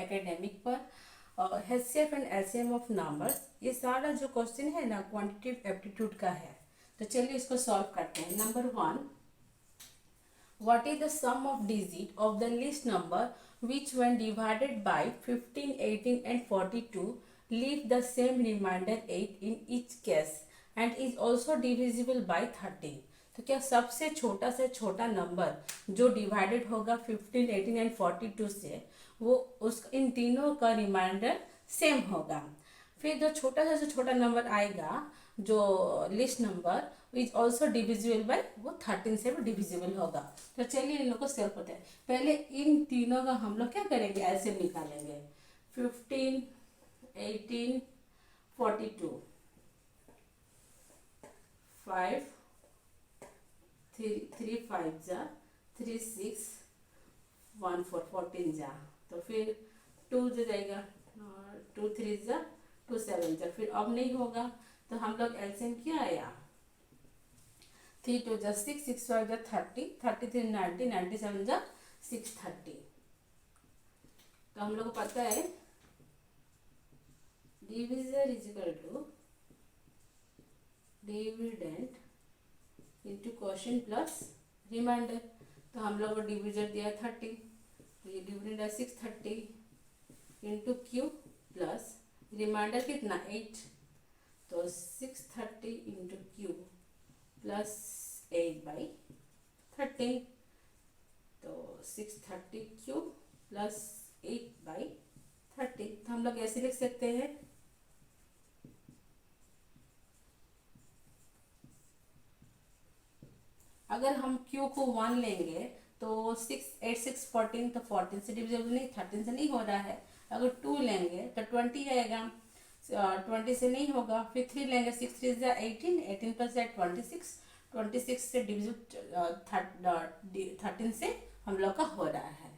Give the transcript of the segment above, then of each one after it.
Academic पर HCF and LCM of numbers. ये सारा जो क्वेश्चन है ना क्वांटिटेटिव एप्टीट्यूड का है। तो चलिए इसको सॉल्व करते हैं। Number 1, what is the sum of digit of the least number which when divided by 15, 18 and 42 leave the same remainder 8 in each case and is also divisible by 13। तो क्या सबसे छोटा नंबर जो डिवाइडेड होगा 15, 18 and 42 से वो उस इन तीनों का रिमाइंडर सेम होगा। फिर जो छोटा नंबर आएगा जो list number is also divisible by वो 13 से भी डिविजिबल होगा। तो चलिए इन लोग को सेव करते हैं। पहले इन तीनों का हम लोग क्या करेंगे, एलसीएम निकालेंगे। 15, 18, 42, 5 3 5 जा 3 6 1 4 14 जा, तो फिर 2 जो जाएगा, 2 3 जा 2 7 जा, फिर अब नहीं होगा तो हम लोग एलसीएम क्या आया, 3 2 जा 6 6 5 जा 30 33 90 97 जा 630। तो हम लोग को पता है divisor is equal to dividend into quotient plus remainder. तो हम लोग को डिविजर दिया 30, तो ये डिविडेंड है 630 इंटू क्यू प्लस रिमाइंडर कितना 8, तो 630 इंटू क्यू प्लस 8/13, तो 630 क्यू प्लस 8/13। तो हम लोग ऐसे लिख सकते हैं अगर हम Q को 1 लेंगे तो 6 8 6 14, तो 14 से डिविजिबल नहीं, 13 से नहीं हो रहा है। अगर 2 लेंगे तो 20 आएगा, 20 से नहीं होगा। फिर 3 लेंगे, 6 3 18, 18 प्लस 8 26, 26 से डिविजिबल 13 से हम लोग का हो रहा है।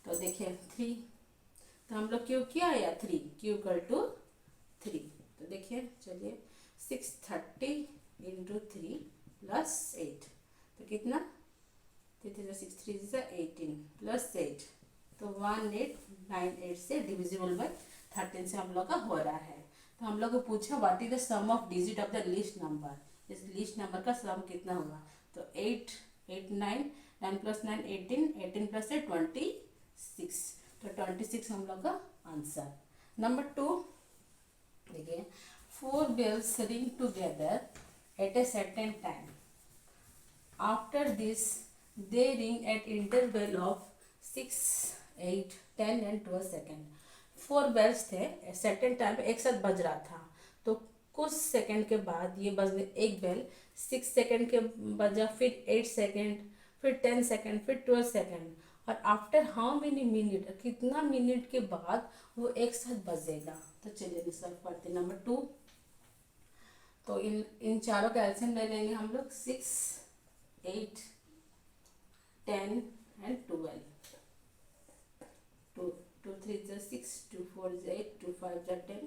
तो देखिए 3, तो हम लोग Q क्या आया 3, Q इक्वल टू 3। तो देखिए चलिए 630 इंटू 3 प्लस 8, तो कितना 3 3 6 3 18 प्लस 8, तो 1898 से डिविजिबल बाय 13 से हम लोग का हो रहा है। तो हम लोग को पूछा what is the sum of digit of the least number. इस लीस्ट नंबर का सम कितना होगा, तो 8 8 9 9 प्लस 9 18, 18 प्लस 8 26, तो 26 हम लोग का आंसर। नंबर 2 देखिए 4 bells ring together at a certain time. After this, they ring at interval of 6, 8, 10 and 12 second. 4 bells थे, certain टाइम पे एक साथ बज रहा था। तो कुछ सेकंड के बाद ये बजने, एक बेल 6 सेकंड के बजा, फिर 8 सेकंड, फिर 10 सेकंड, फिर 12 सेकंड, और आफ्टर हाउ मेनी मिनट, कितना मिनट के बाद वो एक साथ बजेगा। तो चलिए सॉल्व करते हैं। नंबर 2, तो इन चारों का एलसीएम ले लेंगे हम लोग। 6 8 10 and 12, 2 2 3 6, 2 4 8, 2 5 10,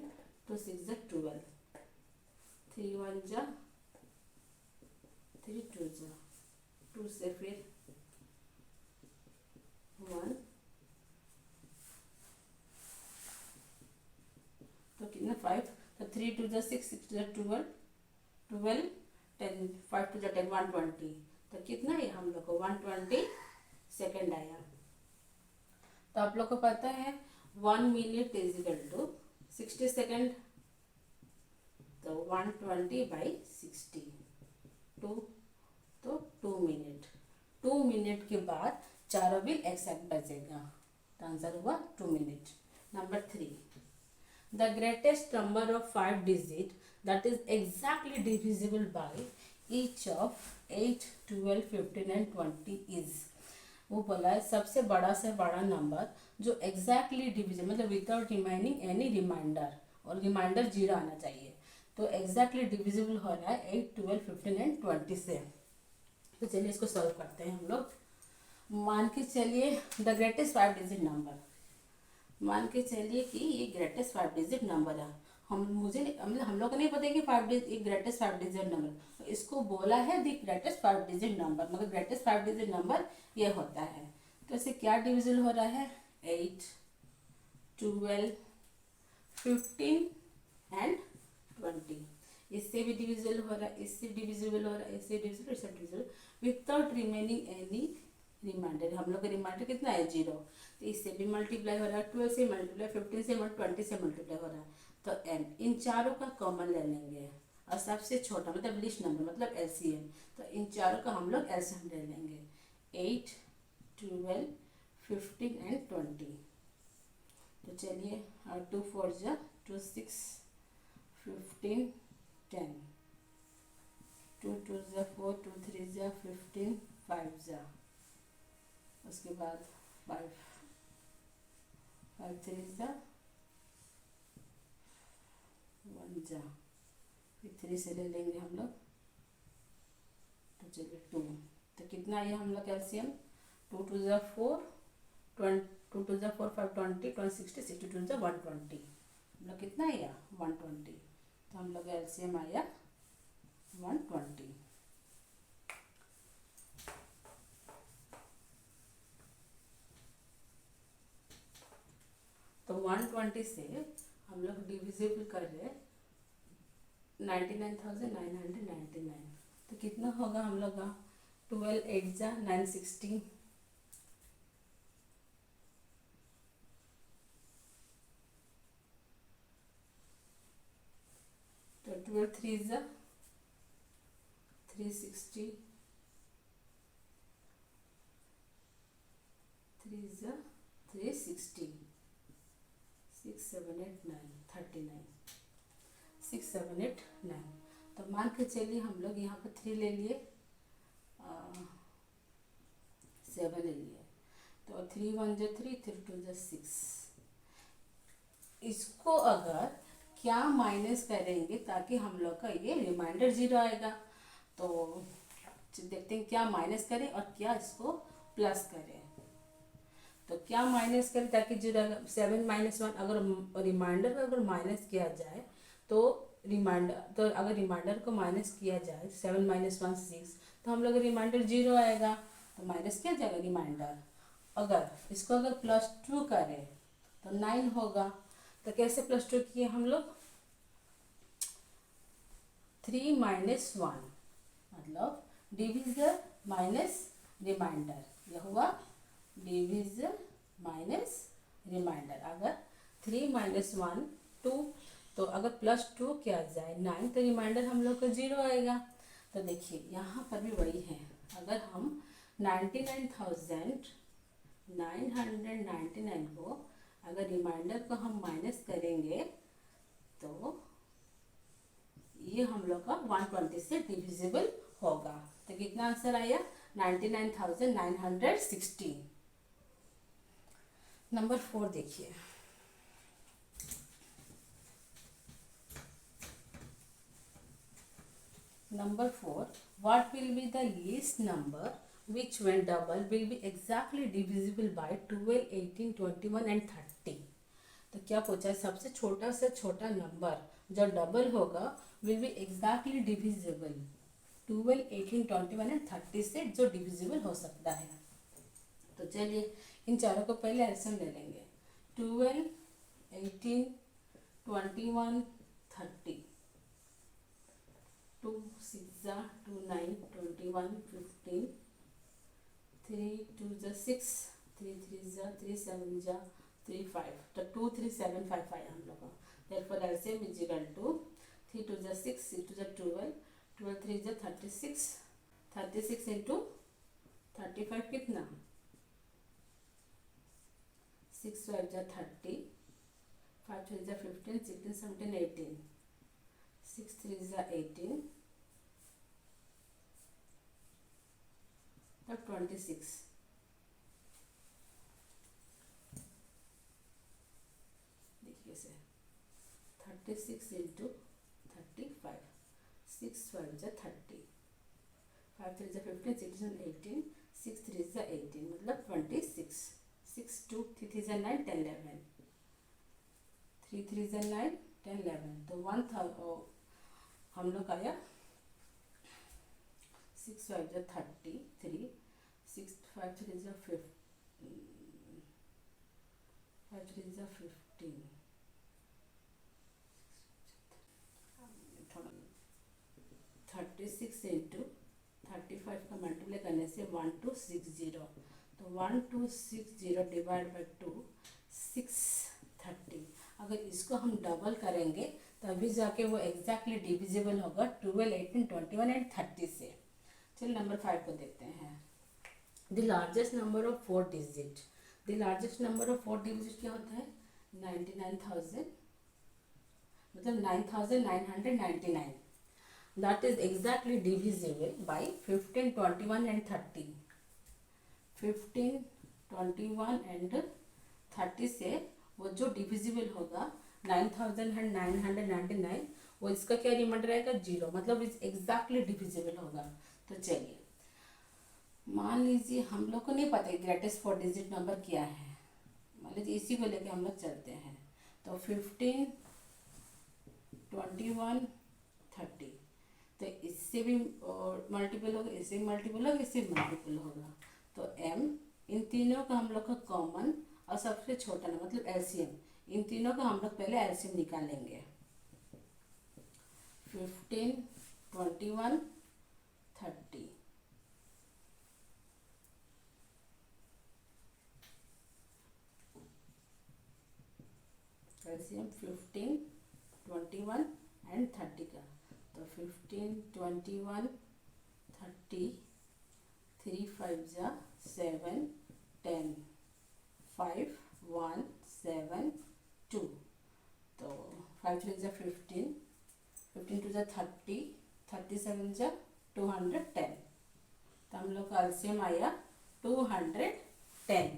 2 6 12, 3 1 3 2 2 से फिर 1, तो कितना 5, तो 3 2 6 6 12 12 10 5 2 10 120, तो कितना है हम लोग को 120 सेकेंड आया। तो आप लोग को पता है 1 minute is equal to 60 second, तो 120/60, 2, तो 2 मिनट। 2 मिनट के बाद चारों भी एक्सैक्ट बजेगा, तो आंसर हुआ 2 minute. Number 3, the greatest number of 5 digit that is exactly divisible by each of 8 12 15 and 20 is। वो बोला है सबसे बड़ा से बड़ा नंबर जो एग्जैक्टली डिविजिबल, मतलब विदाउट रिमाइनिंग एनी रिमाइंडर, और रिमाइंडर 0 आना चाहिए। तो एग्जैक्टली डिविजिबल हो रहा है 8 12 15 एंड 20 से। तो चलिए इसको सॉल्व करते हैं हम लोग। मान के चलिए द ग्रेटेस्ट 5 डिजिट नंबर, मान के चलिए कि ये ग्रेटेस्ट 5 डिजिट नंबर है। मतलब हम लोग को नहीं पता कि 5 डिजिट ग्रेटेस्ट 5 डिजिट नंबर, इसको बोला है द ग्रेटेस्ट 5 डिजिट नंबर, मगर ग्रेटेस्ट 5 डिजिट नंबर ये होता है। तो इसे क्या डिविजिबल हो रहा है 8 12, 15 एंड 20। इससे भी डिविजिबल हो रहा है, इससे डिविजिबल हो रहा है, इससे डिविजिबल, इससे divisible without remaining any remainder. हम लोग का रिमाइंडर कितना है 0, तो इससे भी मल्टीप्लाई हो रहा है, 12 से मल्टीप्लाई, 15 से 20 से मल्टीप्लाई हो रहा है। तो n इन चारों का कॉमन ले लेंगे और सबसे छोटा मतलब लिस्ट नंबर मतलब LCM, तो इन चारों का हम लोग LCM ले लेंगे 8, 12, 15 एंड 20। तो चलिए 2 4 जा 2 6, 15 10, 2 2 जा 4, 2 3 जा 15, 5 जा, उसके बाद 5 5 3 जा 1 जा, फिर 3 से ले लेंगे हम लोग, तो चलिए 2। तो कितना आया हम लोग एलसीएम, 2 2 जा 4, 2 2 जा 4 5 20, 20 60, 62 जा 120, हम लोग कितना आया 120। तो हम लोग एलसीएम आया 120। तो 120 से हम लोग डिविजिबल कर रहे 99,999, तो कितना होगा हम लोग का 12 8 जा 960, तो 12 3 जा 360, 3 जा 360, 6 7 8 9 39, 6 7 8 9। तो मान के चलिए हम लोग यहाँ पर 3 ले लिए, 7 ले लिए, तो 3 1 जा 3, 3 2 जा 6। इसको अगर क्या माइनस करेंगे ताकि हम लोग का ये रिमाइंडर 0 आएगा, तो देखते हैं क्या माइनस करें और क्या इसको प्लस करें। तो क्या माइनस करें ताकि 0, 7 - 1 अगर रिमाइंडर अगर माइनस किया जाए तो तो अगर रिमाइंडर को माइनस किया जाए 7 - 1 6, तो हम लोग रिमाइंडर 0 आएगा, तो माइनस किया जाएगा रिमाइंडर। अगर इसको अगर +2 करें तो 9 होगा। तो कैसे +2 किए हम लोग, 3 - 1 मतलब डिविजर माइनस रिमाइंडर, यह हुआ डिविजर माइनस रिमाइंडर। अगर 3 - 1 2, तो अगर +2 किया जाए 9, तो रिमाइंडर हम लोग का 0 आएगा। तो देखिए यहाँ पर भी वही है, अगर हम 99,999 को अगर रिमाइंडर को हम माइनस करेंगे तो ये हम लोग का 120 से डिविजिबल होगा। तो कितना आंसर आया 99,960। नंबर 4 देखिए, number 4, what will be the least number which when double will be exactly divisible by 12 18 21 and 30। तो क्या पूछा है, सबसे छोटा से छोटा नंबर जो डबल होगा will be exactly divisible 12 18 21 and 30 से जो डिविजिबल हो सकता है। तो चलिए इन चारों को पहले एल्सियम ले लेंगे, 12 18 21 30, 2 6 जा 2 9 21 15, 3 2 जा 6, 3 3 जा 3 7 जा 3 5, तो 2 3 7 5 5 हम लोग का। therefore LCM is equal to 3 2 जा 6, 6 2 जा 12, 12 3 जा 36, 36 into 35 कितना, 6 5 जा 30, 5 3 जा 15, 16 17 18, 6 3 जा 18, तब 26। देखिए से 36 into 35, 6 5 जा 30, 5 3 जा 15, 16 18, 6 3 जा 18 मतलब 26, 6 2 3 3 जा 9 10 11, 3 3 जा 9 10 11, तो 1 था हम लोग आया 6 5 जा 33, 6 5 3 जा 5 3 जा 15, 36 इंटू 35 का मल्टीप्लाई करने से 1260, तो 1260 डिवाइड बाई 2 630। अगर इसको हम डबल करेंगे तभी जाके वो एग्जैक्टली डिविजिबल होगा 12, 18, 21 एंड 30 से। चलिए नंबर 5 को देखते हैं। The largest number of 4 digit, the largest number of 4 digit क्या होता है? 99,000, मतलब 9,999। That is exactly divisible by 15, 21 and 30। 15, 21 and 30 से वो जो डिविजिबल होगा 9,999, वो इसका क्या रिमाइंडर रहेगा? 0, मतलब इस एग्जैक्टली डिविजिबल होगा। तो चलिए मान लीजिए हम लोग को नहीं पता ग्रेटेस्ट 4 डिजिट नंबर क्या है, मान लीजिए इसी को लेके हम लोग चलते हैं। तो 15, 21, 30, तो इससे भी मल्टीपल होगा, इससे भी मल्टीपल होगा, इससे भी मल्टीपल होगा। तो m, इन तीनों का हम लोग का कॉमन और सबसे छोटा ना मतलब एलसीएम, इन तीनों का हम लोग पहले एलसीएम निकालेंगे। 15, 21, 30, एलसीएम 15, 21 एंड 30 का। तो 15, 21, 30, 3 5 जा 7, 10, 5 1 7 2, तो 5 3 जा 15, 15 2 जा 30, 37 जा 210, तो हम लोग का एलसीएम आया 210।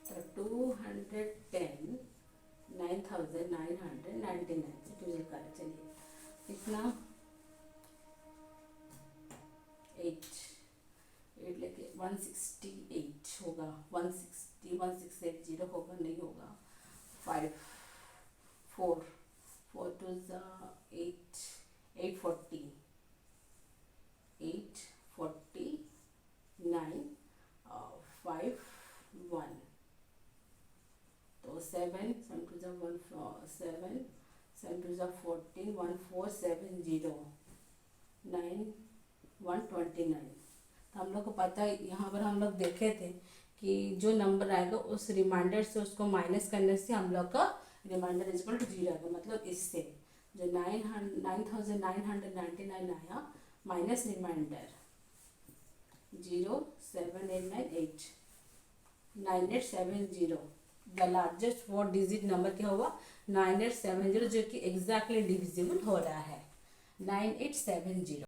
तो 210 9,999 से ट्वेल्व करें। चलिए कितना 8 लेके 168 होगा, 160 1680 होगा, नहीं होगा। 5 4 4 2 8 840 849 5 1, तो 7 7 2 1 7 7 2 14 1470 9 129। तो हम लोग को पता है, यहाँ पर हम लोग देखे थे कि जो नंबर आएगा उस रिमाइंडर से उसको माइनस करने से हम लोग का रिमाइंडर इक्वल टू 0 आएगा। मतलब इससे जो 9,999 आया minus remainder 07898 9870, the largest 4 digit number क्या हुआ? 9870, जो कि एग्जैक्टली डिविजिबल हो रहा है 9870।